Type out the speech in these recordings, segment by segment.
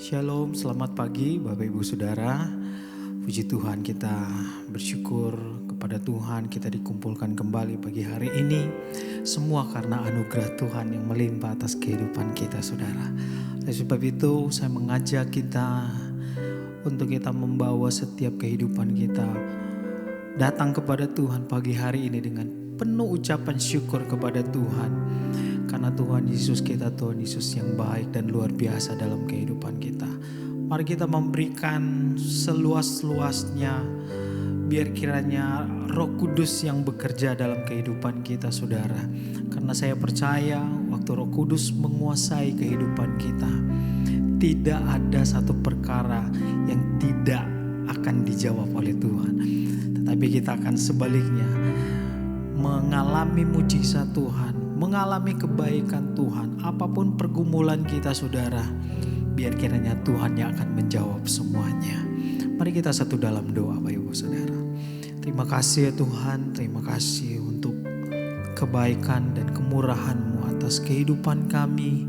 Shalom, selamat pagi Bapak Ibu Saudara. Puji Tuhan, kita bersyukur kepada Tuhan kita dikumpulkan kembali pagi hari ini. Semua karena anugerah Tuhan yang melimpah atas kehidupan kita Saudara. Oleh sebab itu saya mengajak kita untuk kita membawa setiap kehidupan kita datang kepada Tuhan pagi hari ini dengan penuh ucapan syukur kepada Tuhan. Karena Tuhan Yesus kita, Tuhan Yesus yang baik dan luar biasa dalam kehidupan kita. Mari kita memberikan seluas-luasnya, biar kiranya Roh Kudus yang bekerja dalam kehidupan kita saudara. Karena saya percaya waktu Roh Kudus menguasai kehidupan kita, tidak ada satu perkara yang tidak akan dijawab oleh Tuhan. Tetapi kita akan sebaliknya mengalami mujizat Tuhan, mengalami kebaikan Tuhan. Apapun pergumulan kita saudara, biar kiranya Tuhan yang akan menjawab semuanya. Mari kita satu dalam doa Bapak Ibu Saudara. Terima kasih ya Tuhan, terima kasih untuk kebaikan dan kemurahan-Mu atas kehidupan kami.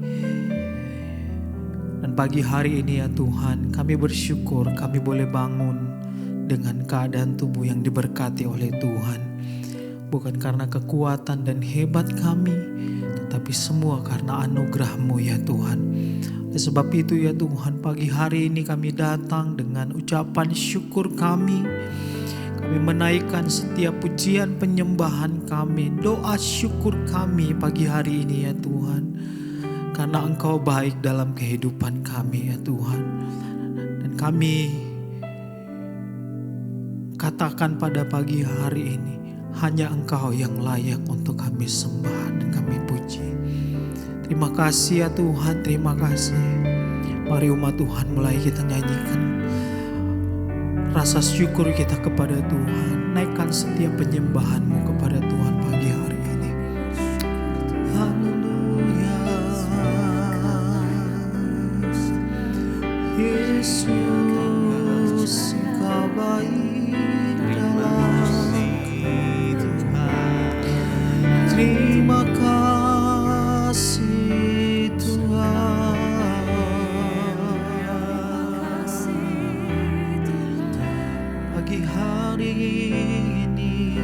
Dan pagi hari ini ya Tuhan, kami bersyukur kami boleh bangun dengan keadaan tubuh yang diberkati oleh Tuhan. Bukan karena kekuatan dan hebat kami, tetapi semua karena anugerah-Mu ya Tuhan. Oleh sebab itu ya Tuhan, pagi hari ini kami datang dengan ucapan syukur kami. Kami menaikkan setiap pujian penyembahan kami, doa syukur kami pagi hari ini ya Tuhan. Karena Engkau baik dalam kehidupan kami ya Tuhan. Dan kami katakan pada pagi hari ini, hanya Engkau yang layak untuk kami sembah dan kami puji. Terima kasih ya Tuhan, terima kasih. Mari umat Tuhan mulai kita nyanyikan rasa syukur kita kepada Tuhan. Naikkan setiap penyembahan-Mu kepada Tuhan pagi hari ini. Haleluya. Yesus, Engkau baik dalam. Terima kasih Tuhan. Pagi hari ini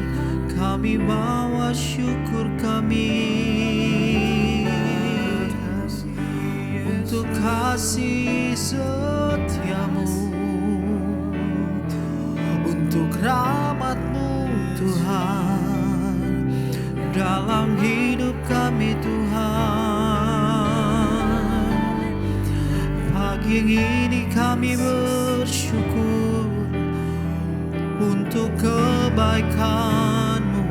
kami bawa syukur kami untuk kasih setia-Mu, untuk rahmat-Mu Tuhan dalam hidup kami Tuhan. Pagi ini kami bersyukur untuk kebaikan-Mu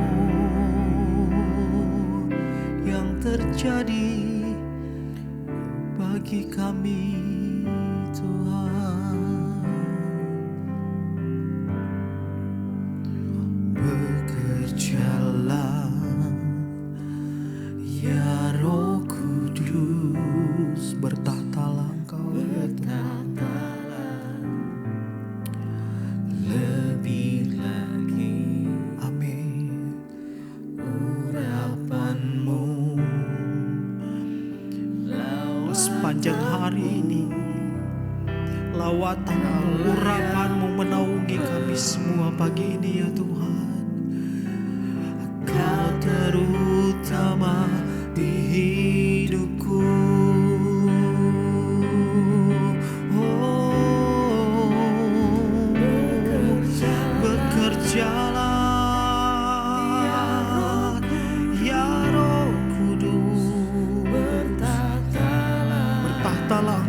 yang terjadi bagi kami Tuhan. Bekerjalah ya Roh Kudus, bertahtalah Engkau ya Tuhan. Lebih lagi, amin. Urapan-Mu sepanjang hari ini, lawatan-Mu, urapan-Mu menaungi kami semua pagi ini ya Tuhan. Kau terutama di hidupku. Bekerjalah ya Roh Kudus, bertahtalah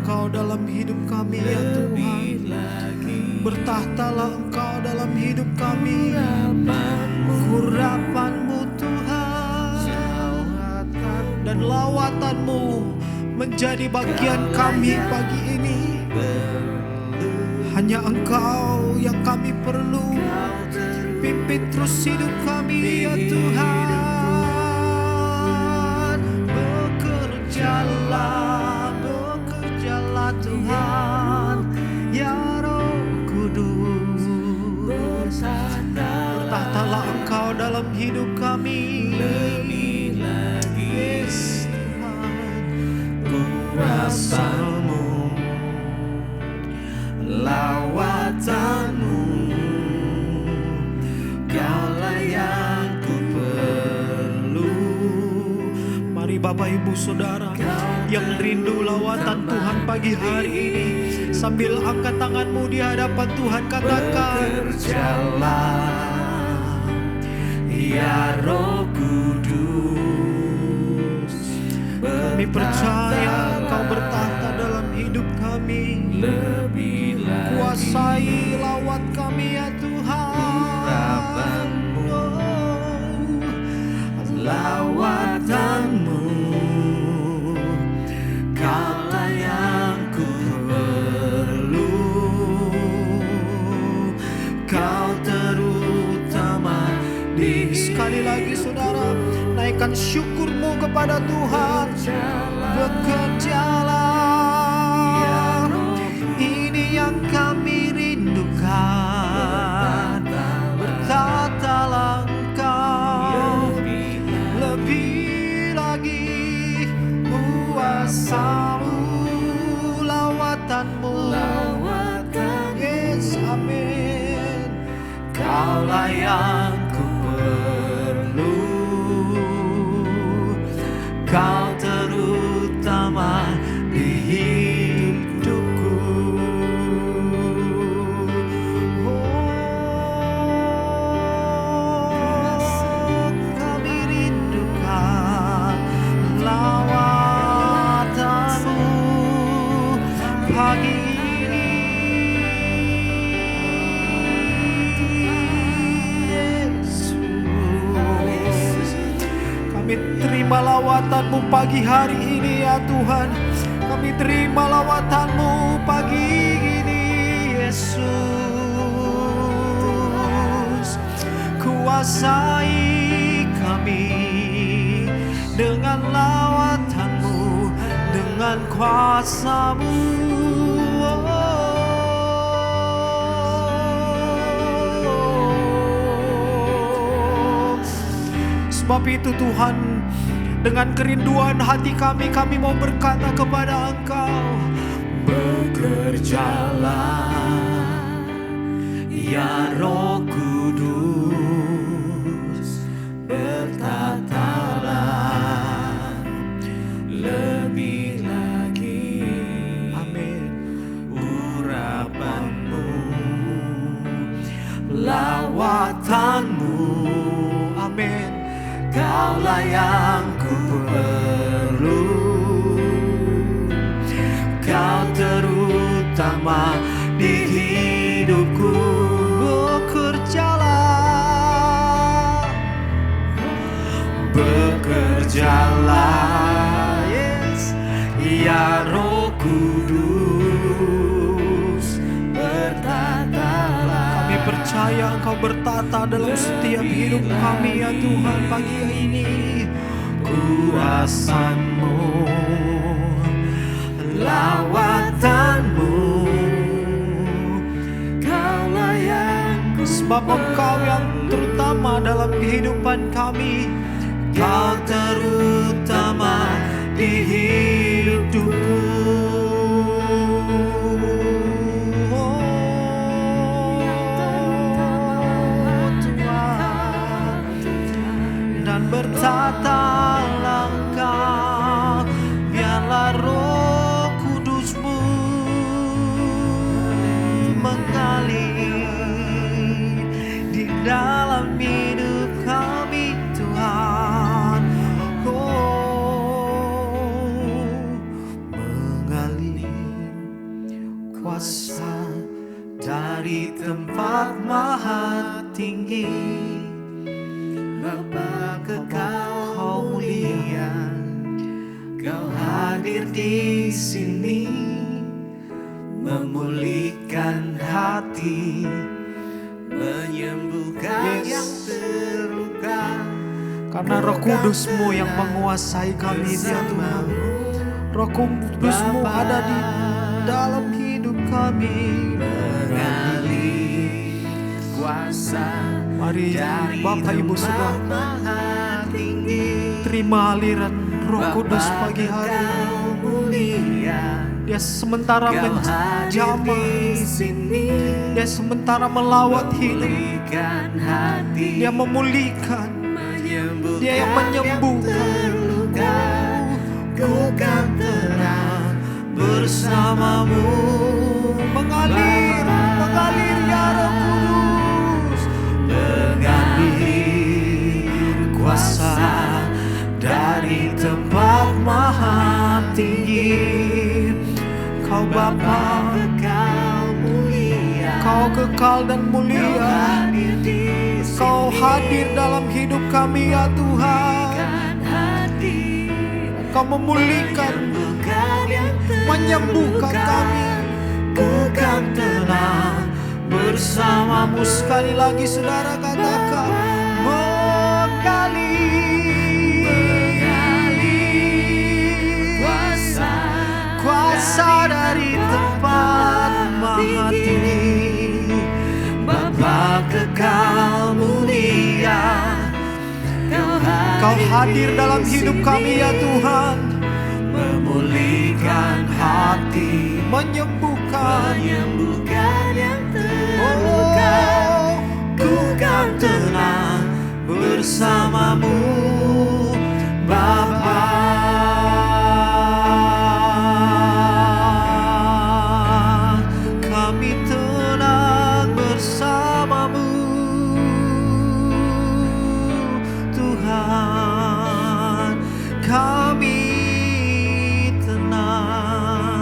Engkau dalam hidup kami ya Tuhan. Bertahtalah Engkau dalam hidup kami. Urapan-Mu Tuhan dan lawatan-Mu menjadi bagian kami pagi ini. Hanya Engkau yang kami perlu. Pimpin terus hidup kami ya Tuhan. Bekerjalah Tuhan ya Roh Kudus. Bertahtalah Engkau dalam hidup kami. Lebih lagi yes, Tuhan, kuasa-Mu Bapak Ibu Saudara yang rindu lawatan Tuhan pagi hari ini, sambil angkat tanganmu di hadapan Tuhan, katakan, "Bekerjalah, ya Roh Kudus, kami percaya Engkau bertata dalam hidup kami. lebih lagi Kuasai lawat kami ya Tuhan. lawatanmu, Kaulah yang ku perlu, Kau terutama di Sekali lagi saudara, naikkan syukurmu kepada Tuhan. Bekerjalah, ini yang kami rindukan. Bertatalah Engkau lebih lagi, kuasamu, lawatanmu. Yes, amin. Kaulah yang ku perlu, Kau terutama di hidupku. Kami rindukan lawatanmu pagi ini. Yesus, kami terima lawatanmu pagi hari ini ya Tuhan. Kami terima lawatanmu pagi ini Yesus. Kuasai kami dengan lawatanmu, dengan kuasamu. Sebab itu Tuhan, dengan kerinduan hati kami mau berkata kepada Engkau, Bekerjalah, ya Roh Kudus, bertatalah lebih lagi. amin. Urapanmu, lawatanmu, Amin. Kaulah yang ku perlu, Kau terutama di hidupku. Bekerjalah, Bekerjalah, yes, ya Roh Kudus, bertatalah. kami percaya Engkau bertata dalam setiap hidup kami ya Tuhan pagi ini. Kuasamu, lawatanmu, Kaulah yang ku Sebab Engkau yang terutama dalam kehidupan kami. Kau terutama di hidupku. Dan bertatalah Engkau, biarlah Roh Kudus-Mu mengalir di dalam hidup kami Tuhan. Mengalir kuasa dari tempat maha tinggi. Bapa kekal mulia, Kau hadir di sini, memulihkan hati, menyembuhkan Yes. yang terluka. Karena Roh Kudus-Mu yang menguasai kami ya Tuhan. Roh Kudus-Mu ada di dalam hidup kami. Mengalir kuasa Mari dari Bapak Ibu tempat Saudara, maha tinggi. terima aliran Roh Kudus pagi hari ini. Kau mulia, Dia sementara Kau hadir menjamah, di sini, Dia sementara melawat hidup, memulihkan hati, Dia memulihkan, menyembuhkan Dia yang menyembuhkan. terluka. ku kan tenang bersamamu. Mengalir, mengalir ya Roh Kudus. Mengalir kuasa dari tempat maha tinggi. Kau Bapa, Kekal mulia, Kau kekal dan mulia. hadir di Kau sini. hadir dalam hidup kami ya Tuhan. Kan hadir, Kau memulihkan, bukan yang menyembuhkan kami. ku kan tenang bersamamu. Sekali lagi saudara katakan, Kuasa dari tempat maha tinggi. Bapa kekal mulia, Kau hadir dalam hidup kami ya Tuhan. memulihkan hati, Menyembuhkan yang terluka. Ku kan tenang bersamamu, Bapa. kami tenang bersamamu Tuhan. Kami tenang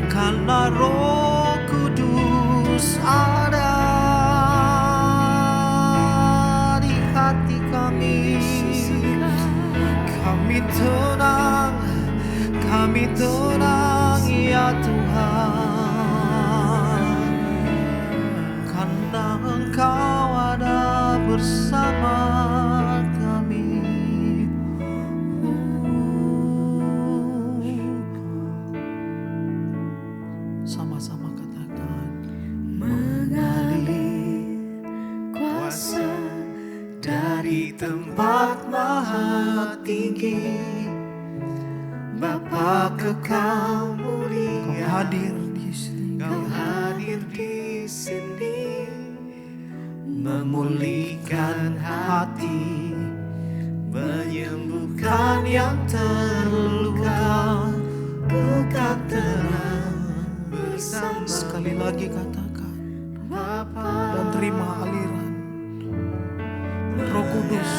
karena Roh Kudus ada di hati kami. Kami tenang ya Tuhan, karena Engkau ada bersama kami. Sama-sama katakan, Mengalir kuasa dari tempat maha tinggi. Bapa kekal Kau mulia, hadir di sini. Kau hadir di sini, memulihkan hati, menyembuhkan yang terluka. Ku kan tenang bersama Sekali lagi katakan Bapa. dan terima aliran Roh Kudus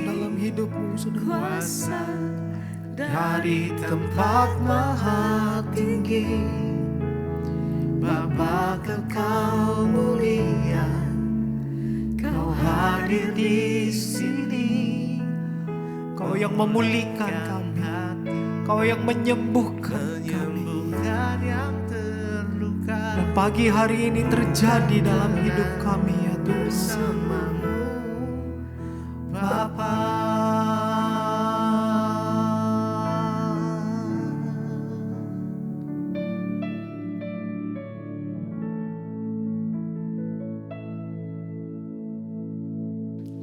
dalam hidupmu saudara. Kuasa dari tempat maha tinggi. Bapa kekal mulia, Kau hadir di sini. Kau yang memulihkan kami, Kau yang menyembuhkan kami. Menyembuhkan yang terluka. Dan pagi hari ini terjadi dalam hidup kami ya Tuhan. Bersamamu, Bapa.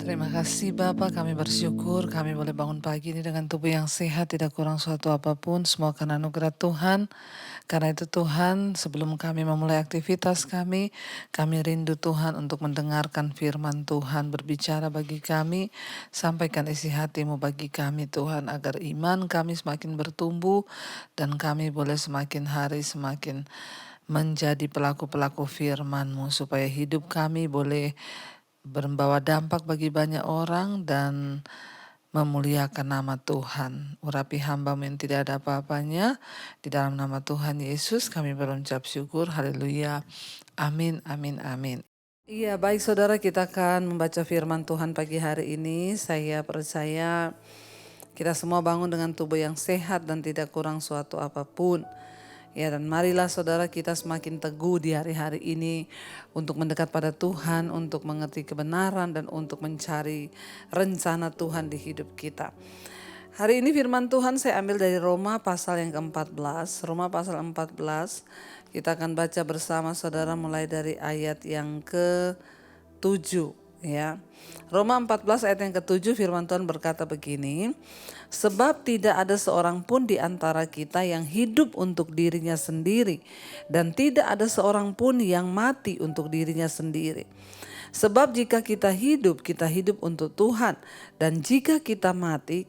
Terima kasih Bapak, kami bersyukur kami boleh bangun pagi ini dengan tubuh yang sehat, tidak kurang suatu apapun, semua karena anugerah Tuhan. Karena itu Tuhan, sebelum kami memulai aktivitas kami rindu Tuhan untuk mendengarkan firman Tuhan, berbicara bagi kami, sampaikan isi hati-Mu bagi kami Tuhan, agar iman kami semakin bertumbuh dan kami boleh semakin hari semakin menjadi pelaku-pelaku firman-Mu, supaya hidup kami boleh membawa dampak bagi banyak orang dan memuliakan nama Tuhan. Urapi hamba-Mu yang tidak ada apa-apanya, di dalam nama Tuhan Yesus kami berucap syukur. Haleluya. Amin, amin, amin. Iya, baik saudara, kita akan membaca firman Tuhan pagi hari ini. Saya percaya kita semua bangun dengan tubuh yang sehat dan tidak kurang suatu apapun. Ya, dan marilah saudara kita semakin teguh di hari-hari ini untuk mendekat pada Tuhan, untuk mengerti kebenaran dan untuk mencari rencana Tuhan di hidup kita. Hari ini firman Tuhan saya ambil dari Roma pasal yang ke-14. Roma pasal 14, kita akan baca bersama saudara mulai dari ayat yang ke-7. Ya. Roma 14 ayat yang ke-7 firman Tuhan berkata begini, sebab tidak ada seorang pun di antara kita yang hidup untuk dirinya sendiri dan tidak ada seorang pun yang mati untuk dirinya sendiri. Sebab jika kita hidup untuk Tuhan, dan jika kita mati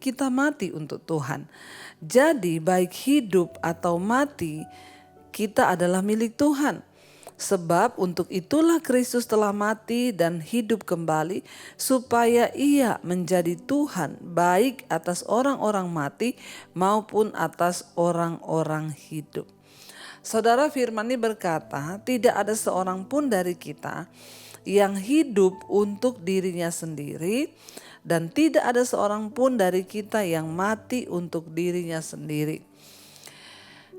untuk Tuhan. Jadi baik hidup atau mati, kita adalah milik Tuhan. Sebab untuk itulah Kristus telah mati dan hidup kembali, supaya ia menjadi Tuhan baik atas orang-orang mati maupun atas orang-orang hidup. Saudara, firman ini berkata, tidak ada seorang pun dari kita yang hidup untuk dirinya sendiri, dan tidak ada seorang pun dari kita yang mati untuk dirinya sendiri.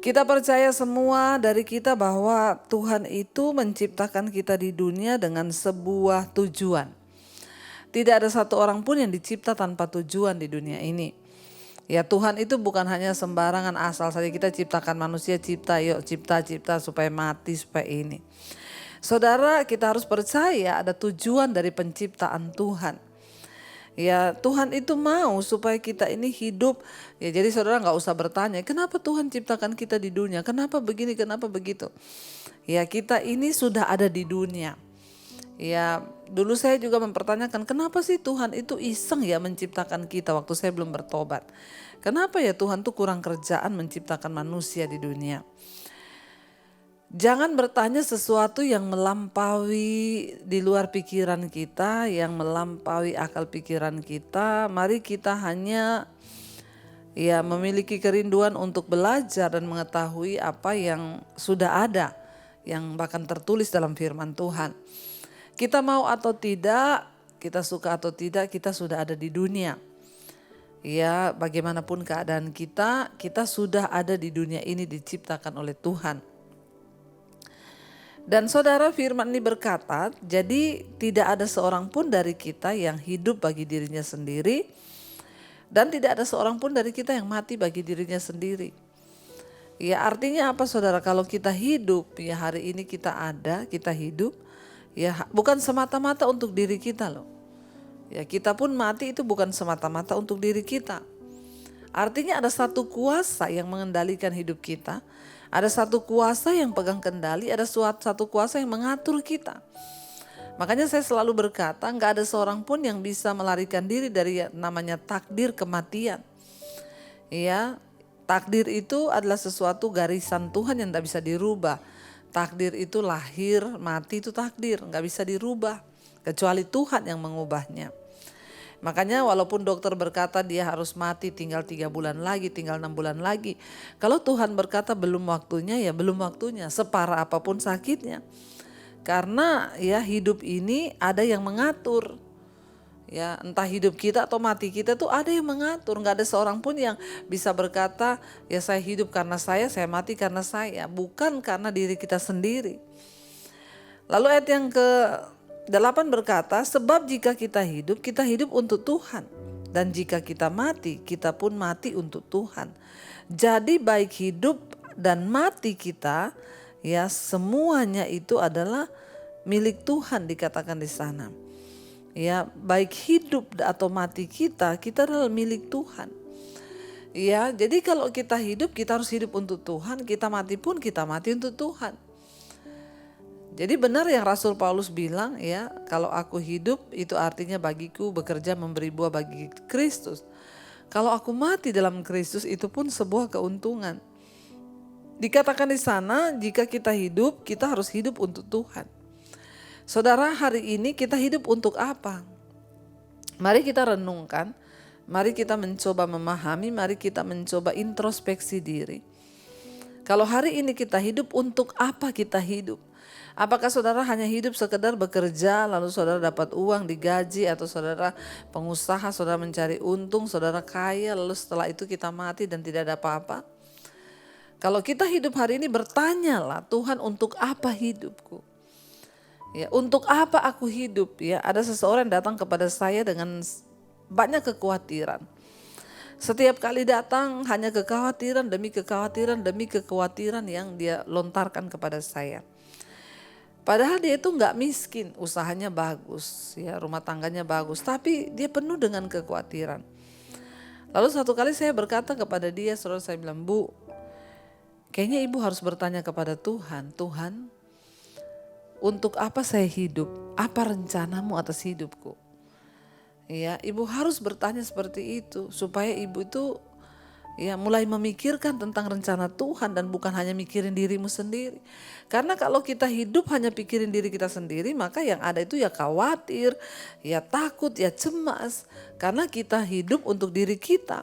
Kita percaya semua dari kita bahwa Tuhan itu menciptakan kita di dunia dengan sebuah tujuan. Tidak ada satu orang pun yang dicipta tanpa tujuan di dunia ini. Ya, Tuhan itu bukan hanya sembarangan asal saja kita ciptakan manusia, cipta supaya mati, supaya ini. Saudara, kita harus percaya ada tujuan dari penciptaan Tuhan. Ya, Tuhan itu mau supaya kita ini hidup. Ya, jadi saudara gak usah bertanya, kenapa Tuhan ciptakan kita di dunia? Kenapa begini, kenapa begitu? Ya, kita ini sudah ada di dunia. Ya, dulu saya juga mempertanyakan, kenapa sih Tuhan itu iseng ya menciptakan kita waktu saya belum bertobat? Kenapa ya Tuhan tuh kurang kerjaan menciptakan manusia di dunia? Jangan bertanya sesuatu yang melampaui di luar pikiran kita, yang melampaui akal pikiran kita. Mari kita hanya memiliki kerinduan untuk belajar dan mengetahui apa yang sudah ada, yang bahkan tertulis dalam firman Tuhan. Kita mau atau tidak, kita suka atau tidak, kita sudah ada di dunia. Ya, bagaimanapun keadaan kita sudah ada di dunia ini diciptakan oleh Tuhan. Dan saudara, firman ini berkata, jadi tidak ada seorang pun dari kita yang hidup bagi dirinya sendiri, dan tidak ada seorang pun dari kita yang mati bagi dirinya sendiri. Ya, artinya apa saudara? Kalau kita hidup, ya hari ini kita ada, kita hidup, ya bukan semata-mata untuk diri kita loh. Ya, kita pun mati itu bukan semata-mata untuk diri kita. Artinya ada satu kuasa yang mengendalikan hidup kita. Ada satu kuasa yang pegang kendali, ada satu kuasa yang mengatur kita. Makanya saya selalu berkata, gak ada seorang pun yang bisa melarikan diri dari namanya takdir kematian. Ya, takdir itu adalah sesuatu garisan Tuhan yang gak bisa dirubah. Takdir itu lahir, mati itu takdir, gak bisa dirubah. Kecuali Tuhan yang mengubahnya. Makanya walaupun dokter berkata dia harus mati tinggal 3 bulan lagi, tinggal 6 bulan lagi. Kalau Tuhan berkata belum waktunya, ya belum waktunya. Separah apapun sakitnya. Karena ya hidup ini ada yang mengatur. Ya, entah hidup kita atau mati kita tuh ada yang mengatur. Gak ada seorang pun yang bisa berkata, ya saya hidup karena saya mati karena saya. Bukan karena diri kita sendiri. Lalu ayat yang ke-8 berkata, sebab jika kita hidup untuk Tuhan. Dan jika kita mati, kita pun mati untuk Tuhan. Jadi baik hidup dan mati kita, ya semuanya itu adalah milik Tuhan dikatakan di sana. Ya, baik hidup atau mati kita adalah milik Tuhan. Ya, jadi kalau kita hidup, kita harus hidup untuk Tuhan. Kita mati pun kita mati untuk Tuhan. Jadi benar yang Rasul Paulus bilang, ya kalau aku hidup itu artinya bagiku bekerja memberi buah bagi Kristus. Kalau aku mati dalam Kristus itu pun sebuah keuntungan. Dikatakan di sana jika kita hidup, kita harus hidup untuk Tuhan. Saudara, hari ini kita hidup untuk apa? Mari kita renungkan, mari kita mencoba memahami, mari kita mencoba introspeksi diri. Kalau hari ini kita hidup, untuk apa kita hidup? Apakah saudara hanya hidup sekedar bekerja lalu saudara dapat uang digaji, atau saudara pengusaha, saudara mencari untung, saudara kaya lalu setelah itu kita mati dan tidak ada apa-apa? Kalau kita hidup hari ini, bertanyalah, Tuhan untuk apa hidupku? Ya, untuk apa aku hidup? Ya, ada seseorang datang kepada saya dengan banyak kekhawatiran. Setiap kali datang hanya kekhawatiran demi kekhawatiran demi kekhawatiran yang dia lontarkan kepada saya. Padahal dia itu nggak miskin, usahanya bagus, ya rumah tangganya bagus, tapi dia penuh dengan kekhawatiran. Lalu satu kali saya berkata kepada dia, saudara, saya bilang, Bu, kayaknya ibu harus bertanya kepada Tuhan, Tuhan, untuk apa saya hidup? Apa rencanamu atas hidupku? Ya, ibu harus bertanya seperti itu supaya ibu itu ya mulai memikirkan tentang rencana Tuhan dan bukan hanya mikirin dirimu sendiri. Karena kalau kita hidup hanya pikirin diri kita sendiri, maka yang ada itu ya khawatir, ya takut, ya cemas. Karena kita hidup untuk diri kita.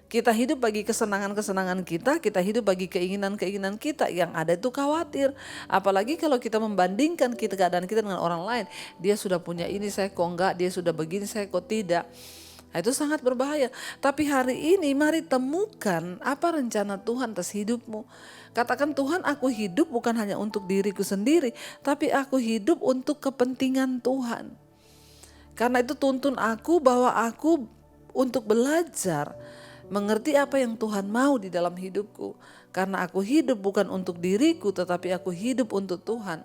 Kita hidup bagi kesenangan-kesenangan kita hidup bagi keinginan-keinginan kita, yang ada itu khawatir. Apalagi kalau kita membandingkan keadaan kita dengan orang lain. Dia sudah punya ini, saya kok enggak, dia sudah begini, saya kok tidak. Nah, itu sangat berbahaya. Tapi hari ini mari temukan apa rencana Tuhan atas hidupmu. Katakan, Tuhan, aku hidup bukan hanya untuk diriku sendiri, tapi aku hidup untuk kepentingan Tuhan. Karena itu tuntun aku bahwa aku untuk belajar mengerti apa yang Tuhan mau di dalam hidupku. Karena aku hidup bukan untuk diriku, tetapi aku hidup untuk Tuhan.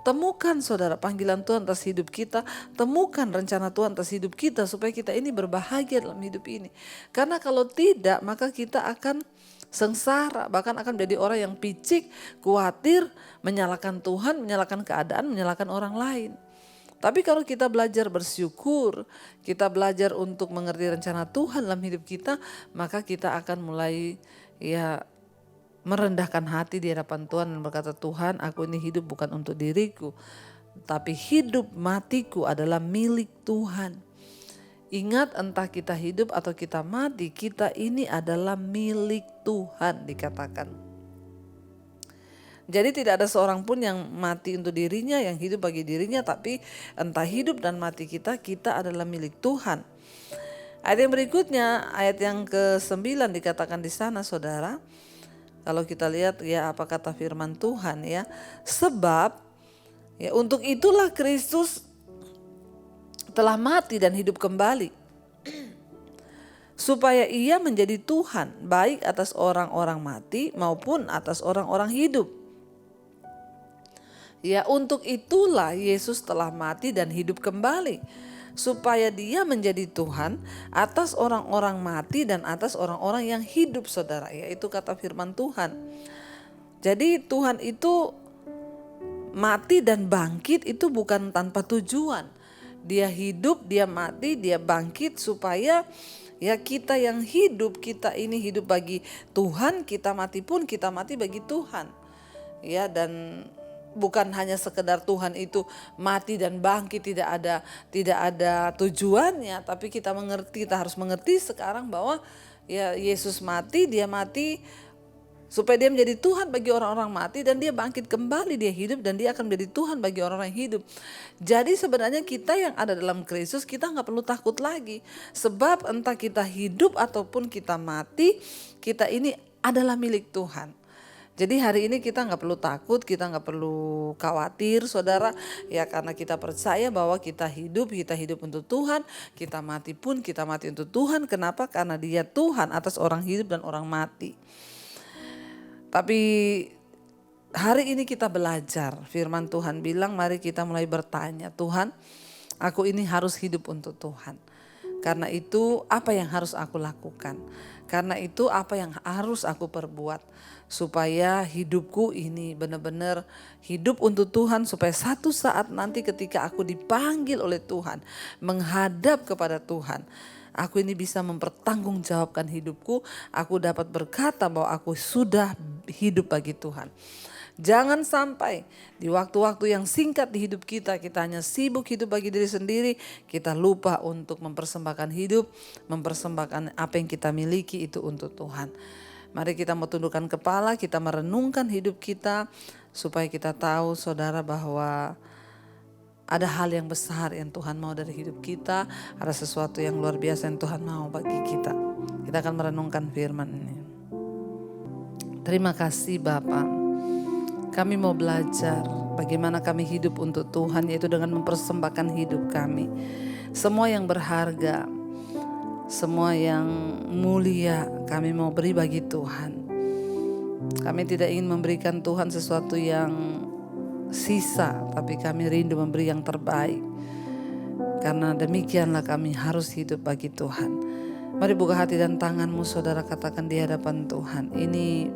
Temukan, saudara, panggilan Tuhan atas hidup kita. Temukan rencana Tuhan atas hidup kita supaya kita ini berbahagia dalam hidup ini. Karena kalau tidak, maka kita akan sengsara, bahkan akan menjadi orang yang picik, khawatir, menyalahkan Tuhan, menyalahkan keadaan, menyalahkan orang lain. Tapi kalau kita belajar bersyukur, kita belajar untuk mengerti rencana Tuhan dalam hidup kita, maka kita akan mulai ya merendahkan hati di hadapan Tuhan dan berkata, Tuhan, aku ini hidup bukan untuk diriku, tapi hidup matiku adalah milik Tuhan. Ingat, entah kita hidup atau kita mati, kita ini adalah milik Tuhan, dikatakan. Jadi tidak ada seorang pun yang mati untuk dirinya, yang hidup bagi dirinya, tapi entah hidup dan mati kita adalah milik Tuhan. Ayat yang berikutnya, ayat yang ke-9 dikatakan di sana, saudara. Kalau kita lihat ya apa kata firman Tuhan ya. Sebab ya untuk itulah Kristus telah mati dan hidup kembali. Supaya ia menjadi Tuhan baik atas orang-orang mati maupun atas orang-orang hidup. Ya untuk itulah Yesus telah mati dan hidup kembali. Supaya dia menjadi Tuhan atas orang-orang mati dan atas orang-orang yang hidup, saudara. Ya, itu kata firman Tuhan. Jadi Tuhan itu mati dan bangkit itu bukan tanpa tujuan. Dia hidup, dia mati, dia bangkit supaya ya kita yang hidup, kita ini hidup bagi Tuhan, kita mati pun kita mati bagi Tuhan. Ya, dan bukan hanya sekedar Tuhan itu mati dan bangkit tidak ada tujuannya, tapi kita harus mengerti sekarang bahwa ya Yesus mati, dia mati supaya dia menjadi Tuhan bagi orang-orang mati, dan dia bangkit kembali, dia hidup dan dia akan menjadi Tuhan bagi orang-orang yang hidup. Jadi sebenarnya kita yang ada dalam Kristus, kita nggak perlu takut lagi, sebab entah kita hidup ataupun kita mati, kita ini adalah milik Tuhan. Jadi hari ini kita nggak perlu takut, kita nggak perlu khawatir, saudara. Ya karena kita percaya bahwa kita hidup untuk Tuhan. Kita mati pun kita mati untuk Tuhan. Kenapa? Karena dia Tuhan atas orang hidup dan orang mati. Tapi hari ini kita belajar. Firman Tuhan bilang mari kita mulai bertanya. Tuhan, aku ini harus hidup untuk Tuhan. Karena itu apa yang harus aku lakukan? Karena itu apa yang harus aku perbuat? Supaya hidupku ini benar-benar hidup untuk Tuhan, supaya satu saat nanti ketika aku dipanggil oleh Tuhan, menghadap kepada Tuhan, aku ini bisa mempertanggungjawabkan hidupku, aku dapat berkata bahwa aku sudah hidup bagi Tuhan. Jangan sampai di waktu-waktu yang singkat di hidup kita, kita hanya sibuk hidup bagi diri sendiri, kita lupa untuk mempersembahkan hidup, mempersembahkan apa yang kita miliki itu untuk Tuhan. Mari kita mau tundukkan kepala, kita merenungkan hidup kita supaya kita tahu, saudara, bahwa ada hal yang besar yang Tuhan mau dari hidup kita, ada sesuatu yang luar biasa yang Tuhan mau bagi kita. Kita akan merenungkan firman ini. Terima kasih Bapa. Kami mau belajar bagaimana kami hidup untuk Tuhan, yaitu dengan mempersembahkan hidup kami. Semua yang berharga, semua yang mulia kami mau beri bagi Tuhan. Kami tidak ingin memberikan Tuhan sesuatu yang sisa, tapi kami rindu memberi yang terbaik. Karena demikianlah kami harus hidup bagi Tuhan. Mari buka hati dan tanganmu saudara, katakan di hadapan Tuhan, ini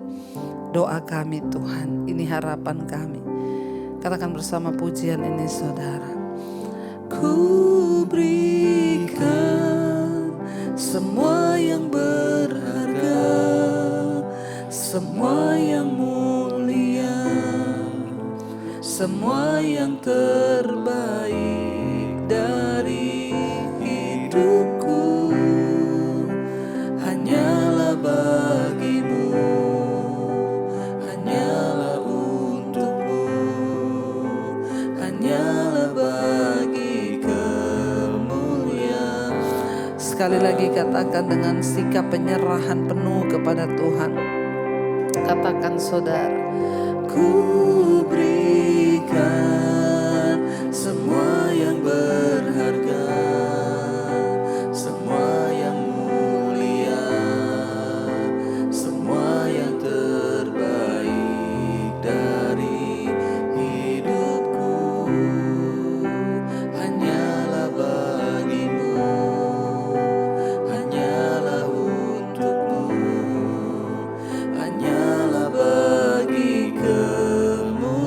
doa kami Tuhan, ini harapan kami. Katakan bersama pujian ini saudara. Ku berikan semua yang berharga, semua yang mulia, semua yang terbaik dari hidupku, hanyalah bagimu, hanyalah untukmu, hanyalah bagi kemuliaan. Sekali lagi katakan dengan sikap penyerahan penuh kepada Tuhan. Katakan saudara, ku berikan semua yang berharga, semua yang mulia, semua yang terbaik dari hidupku, hanyalah bagimu, hanyalah untukmu, hanyalah bagi kemuliaan-Mu.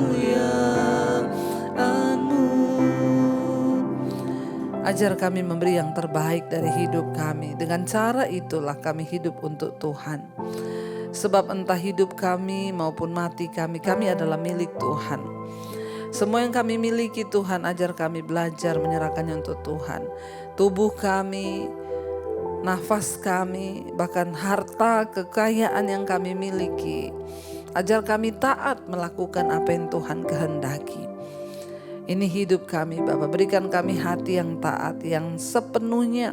Ajar kami memberi yang terbaik dari hidup kami. Dengan cara itulah kami hidup untuk Tuhan. Sebab entah hidup kami maupun mati kami adalah milik Tuhan. Semua yang kami miliki Tuhan, ajar kami belajar menyerahkannya untuk Tuhan. Tubuh kami, nafas kami, bahkan harta kekayaan yang kami miliki, ajar kami taat melakukan apa yang Tuhan kehendaki. Ini hidup kami Bapa, berikan kami hati yang taat, yang sepenuhnya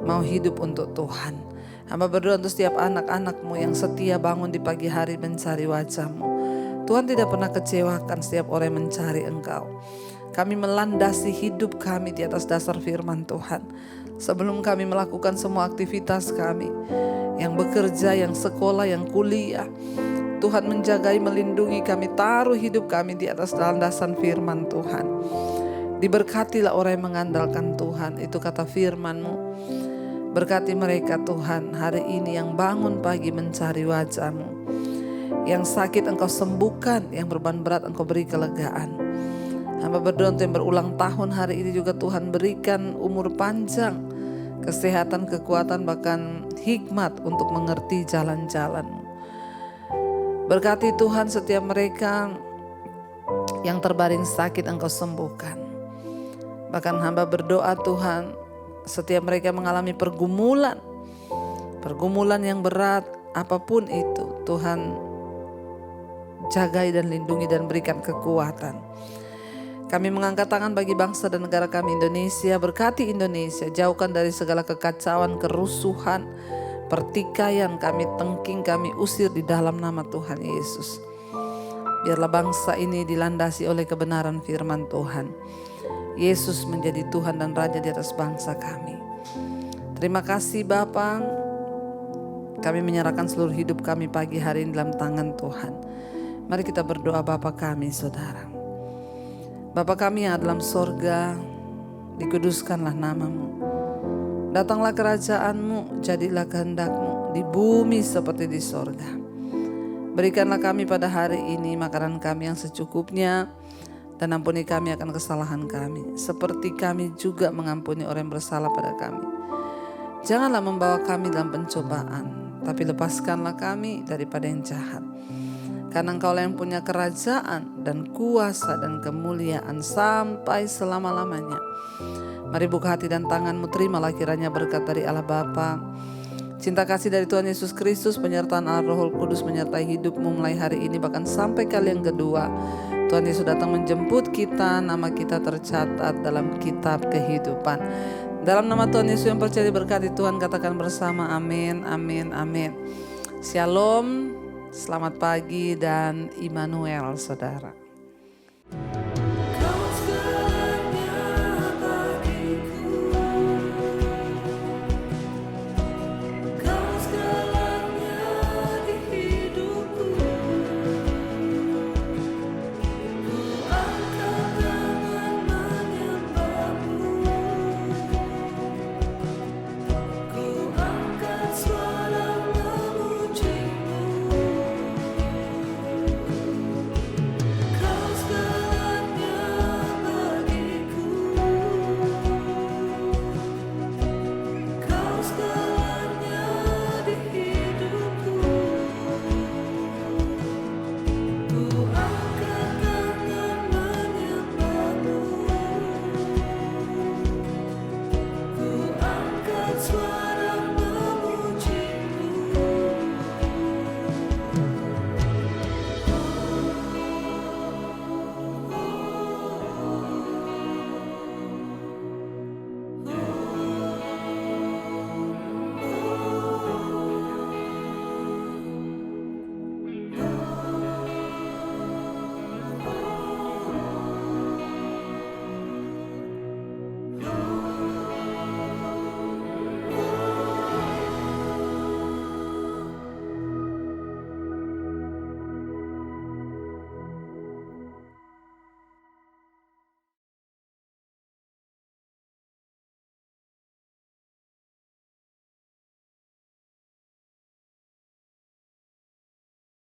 mau hidup untuk Tuhan. Hamba berdoa untuk setiap anak-anak-Mu yang setia bangun di pagi hari mencari wajah-Mu. Tuhan tidak pernah kecewakan setiap orang yang mencari Engkau. Kami melandasi hidup kami di atas dasar firman Tuhan. Sebelum kami melakukan semua aktivitas kami, yang bekerja, yang sekolah, yang kuliah, Tuhan menjagai, melindungi kami, taruh hidup kami di atas landasan firman Tuhan. Diberkatilah orang yang mengandalkan Tuhan, itu kata firman-Mu. Berkati mereka Tuhan hari ini yang bangun pagi mencari wajah-Mu. Yang sakit Engkau sembuhkan, yang beban berat Engkau beri kelegaan. Hamba berdoa untuk yang berulang tahun hari ini juga Tuhan berikan umur panjang, kesehatan, kekuatan, bahkan hikmat untuk mengerti jalan-jalan-Mu. Berkati Tuhan setiap mereka yang terbaring sakit Engkau sembuhkan. Bahkan hamba berdoa Tuhan, setiap mereka mengalami pergumulan yang berat, apapun itu, Tuhan jagai dan lindungi dan berikan kekuatan. Kami mengangkat tangan bagi bangsa dan negara kami Indonesia. Berkati Indonesia, jauhkan dari segala kekacauan, kerusuhan, pertikaian, kami tengking, kami usir di dalam nama Tuhan Yesus. Biarlah bangsa ini dilandasi oleh kebenaran firman Tuhan. Yesus menjadi Tuhan dan Raja di atas bangsa kami. Terima kasih Bapa. Kami menyerahkan seluruh hidup kami pagi hari ini dalam tangan Tuhan. Mari kita berdoa. Bapa kami saudara. Bapa kami yang ada dalam sorga, dikuduskanlah nama-Mu. Datanglah kerajaan-Mu, jadilah kehendak-Mu di bumi seperti di sorga. Berikanlah kami pada hari ini makanan kami yang secukupnya, dan ampuni kami akan kesalahan kami, seperti kami juga mengampuni orang yang bersalah pada kami. Janganlah membawa kami dalam pencobaan, tapi lepaskanlah kami daripada yang jahat. Karena Engkaulah yang punya kerajaan dan kuasa dan kemuliaan sampai selama-lamanya. Mari buka hati dan tanganmu, terimalah kiranya berkat dari Allah Bapa, cinta kasih dari Tuhan Yesus Kristus, penyertaan Allah Roh Kudus menyertai hidupmu mulai hari ini bahkan sampai kali yang kedua. Tuhan Yesus datang menjemput kita, nama kita tercatat dalam kitab kehidupan. Dalam nama Tuhan Yesus yang percaya diberkati Tuhan, katakan bersama amin, amin, amin. Shalom, selamat pagi dan Immanuel saudara.